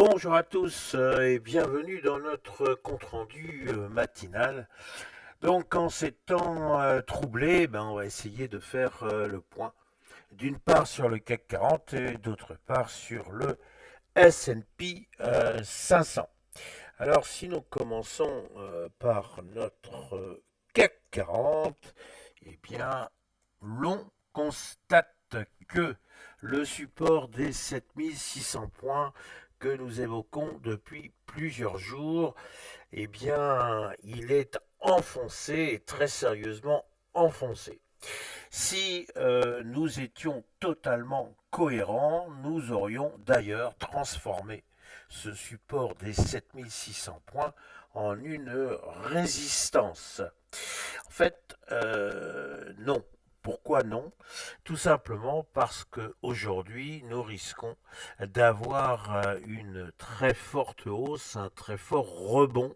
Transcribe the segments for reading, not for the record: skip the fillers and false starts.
Bonjour à tous et bienvenue dans notre compte-rendu matinal. Donc en ces temps troublés, on va essayer de faire le point d'une part sur le CAC 40 et d'autre part sur le S&P 500. Alors si nous commençons par notre CAC 40, eh bien l'on constate que le support des 7600 points que nous évoquons depuis plusieurs jours, eh bien, il est enfoncé, très sérieusement enfoncé. Si nous étions totalement cohérents, nous aurions d'ailleurs transformé ce support des 7600 points en une résistance. En fait, non. Pourquoi non? Tout simplement parce qu'aujourd'hui, nous risquons d'avoir une très forte hausse, un très fort rebond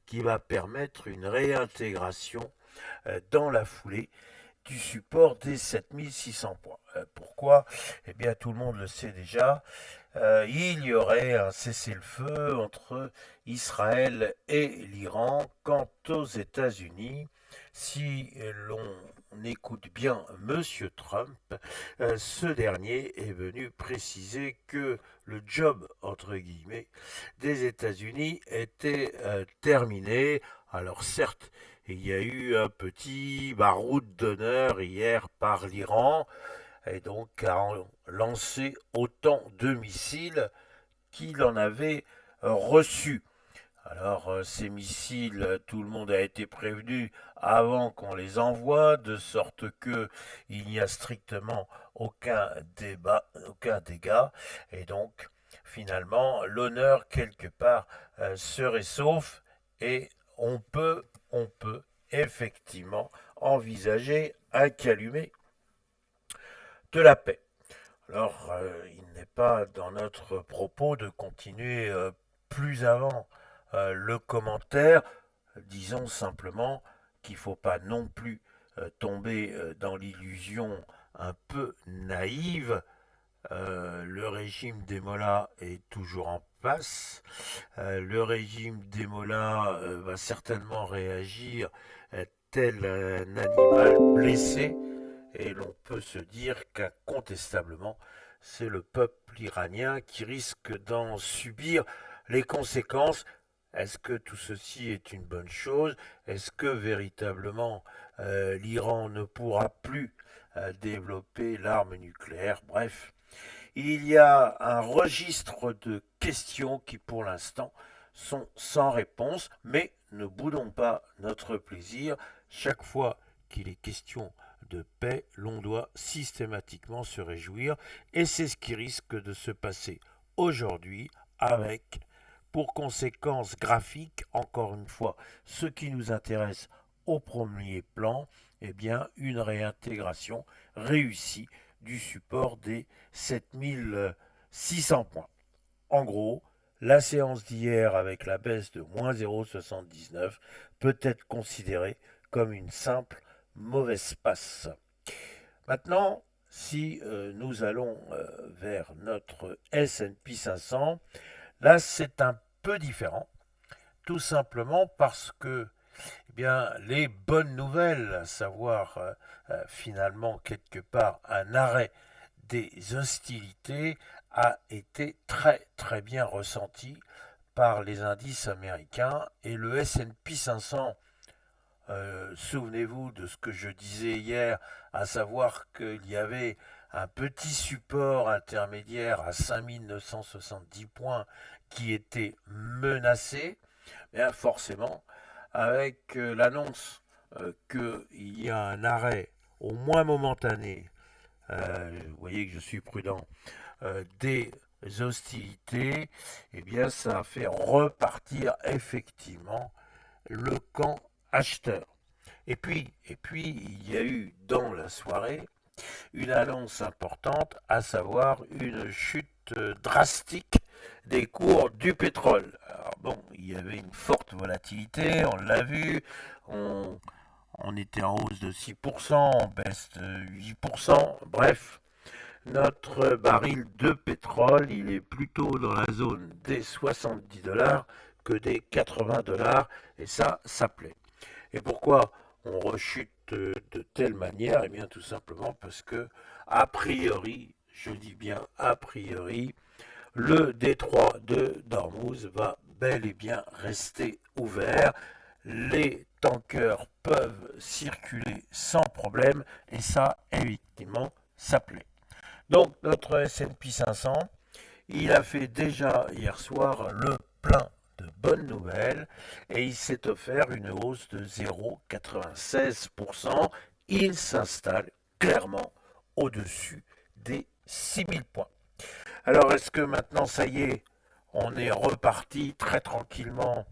qui va permettre une réintégration dans la foulée du support des 7600 points. Pourquoi? Eh bien, tout le monde le sait déjà. Il y aurait un cessez-le-feu entre Israël et l'Iran. Quant aux États-Unis, si l'on écoute bien Monsieur Trump, ce dernier est venu préciser que le job, entre guillemets, des États-Unis était terminé. Alors certes, il y a eu un petit baroud d'honneur hier par l'Iran, et donc a lancé autant de missiles qu'il en avait reçus. Alors ces missiles, tout le monde a été prévenu avant qu'on les envoie, de sorte que il n'y a strictement aucun dégât, et donc finalement l'honneur quelque part serait sauf, et on peut effectivement envisager un calumet de la paix. Alors, il n'est pas dans notre propos de continuer plus avant le commentaire. Disons simplement qu'il ne faut pas non plus tomber dans l'illusion un peu naïve. Le régime des Mollahs est toujours en place. Le régime des Mollahs va certainement réagir tel un animal blessé, et l'on peut se dire qu'incontestablement, c'est le peuple iranien qui risque d'en subir les conséquences. Est-ce que tout ceci est une bonne chose? Est-ce que véritablement l'Iran ne pourra plus développer l'arme nucléaire? Bref, il y a un registre de questions qui pour l'instant sont sans réponse, mais ne boudons pas notre plaisir. Chaque fois qu'il est question de paix, l'on doit systématiquement se réjouir, et c'est ce qui risque de se passer aujourd'hui, avec pour conséquence graphique, encore une fois, ce qui nous intéresse au premier plan, eh bien une réintégration réussie du support des 7600 points. En gros, la séance d'hier avec la baisse de moins 0,79 peut être considérée comme une simple mauvaise passe. Maintenant, si nous allons vers notre S&P 500, là c'est un peu différent, tout simplement parce que les bonnes nouvelles, à savoir finalement quelque part un arrêt des hostilités, a été très très bien ressenti par les indices américains, et le S&P 500, souvenez-vous de ce que je disais hier, à savoir qu'il y avait un petit support intermédiaire à 5970 points qui était menacé. Bien forcément, avec l'annonce qu'il y a un arrêt, au moins momentané, vous voyez que je suis prudent, des hostilités, eh bien ça a fait repartir effectivement le camp acheteur. Et puis, il y a eu dans la soirée une annonce importante, à savoir une chute drastique des cours du pétrole. Alors bon, il y avait une forte volatilité, on l'a vu, on était en hausse de 6%, en baisse de 8%, bref, notre baril de pétrole, il est plutôt dans la zone des 70 dollars que des 80 dollars, et ça plaît. Et pourquoi on rechute de telle manière? Eh bien, tout simplement parce que, a priori, je dis bien a priori, le détroit de Dormouz va bel et bien rester ouvert. Les tankers peuvent circuler sans problème, et ça, effectivement, ça plaît. Donc, notre S&P 500, il a fait déjà hier soir le plein de bonnes nouvelles et il s'est offert une hausse de 0,96%. Il s'installe clairement au-dessus des 6000 points. Alors, est-ce que maintenant, ça y est, on est reparti très tranquillement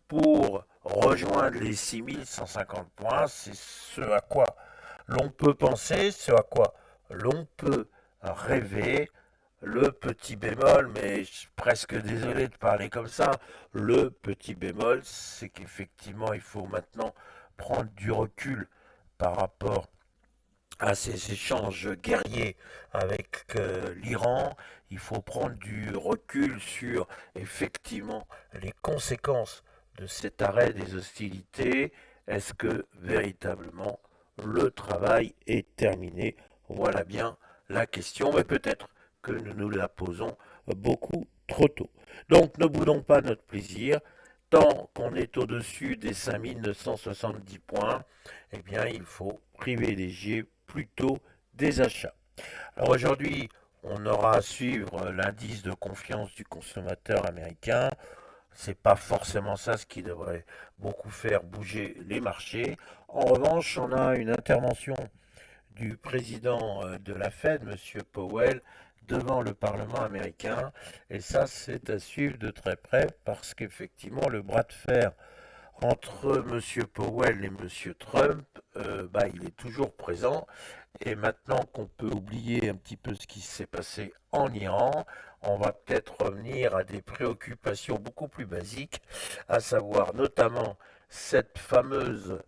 pour rejoindre les 6150 points? C'est ce à quoi l'on peut penser, ce à quoi l'on peut rêver. Le petit bémol, mais je suis presque désolé de parler comme ça, le petit bémol, c'est qu'effectivement, il faut maintenant prendre du recul par rapport à ces échanges guerriers avec l'Iran. Il faut prendre du recul sur effectivement les conséquences de cet arrêt des hostilités. Est-ce que véritablement le travail est terminé? Voilà bien la question, mais peut-être que nous nous la posons beaucoup trop tôt. Donc ne boudons pas notre plaisir. Tant qu'on est au-dessus des 5970 points, eh bien, il faut privilégier plutôt des achats. Alors aujourd'hui, on aura à suivre l'indice de confiance du consommateur américain. C'est pas forcément ça ce qui devrait beaucoup faire bouger les marchés. En revanche, on a une intervention du président de la Fed, M. Powell, devant le Parlement américain. Et ça, c'est à suivre de très près parce qu'effectivement, le bras de fer entre M. Powell et M. Trump, il est toujours présent. Et maintenant qu'on peut oublier un petit peu ce qui s'est passé en Iran, on va peut-être revenir à des préoccupations beaucoup plus basiques, à savoir notamment cette fameuse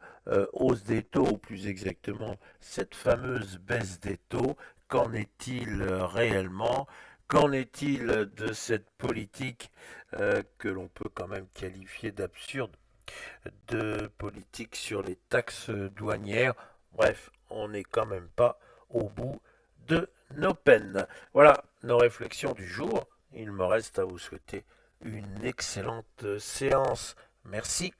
hausse des taux, ou plus exactement cette fameuse baisse des taux. Qu'en est-il réellement? Qu'en est-il de cette politique que l'on peut quand même qualifier d'absurde, de politique sur les taxes douanières? Bref, on n'est quand même pas au bout de nos peines. Voilà nos réflexions du jour. Il me reste à vous souhaiter une excellente séance. Merci.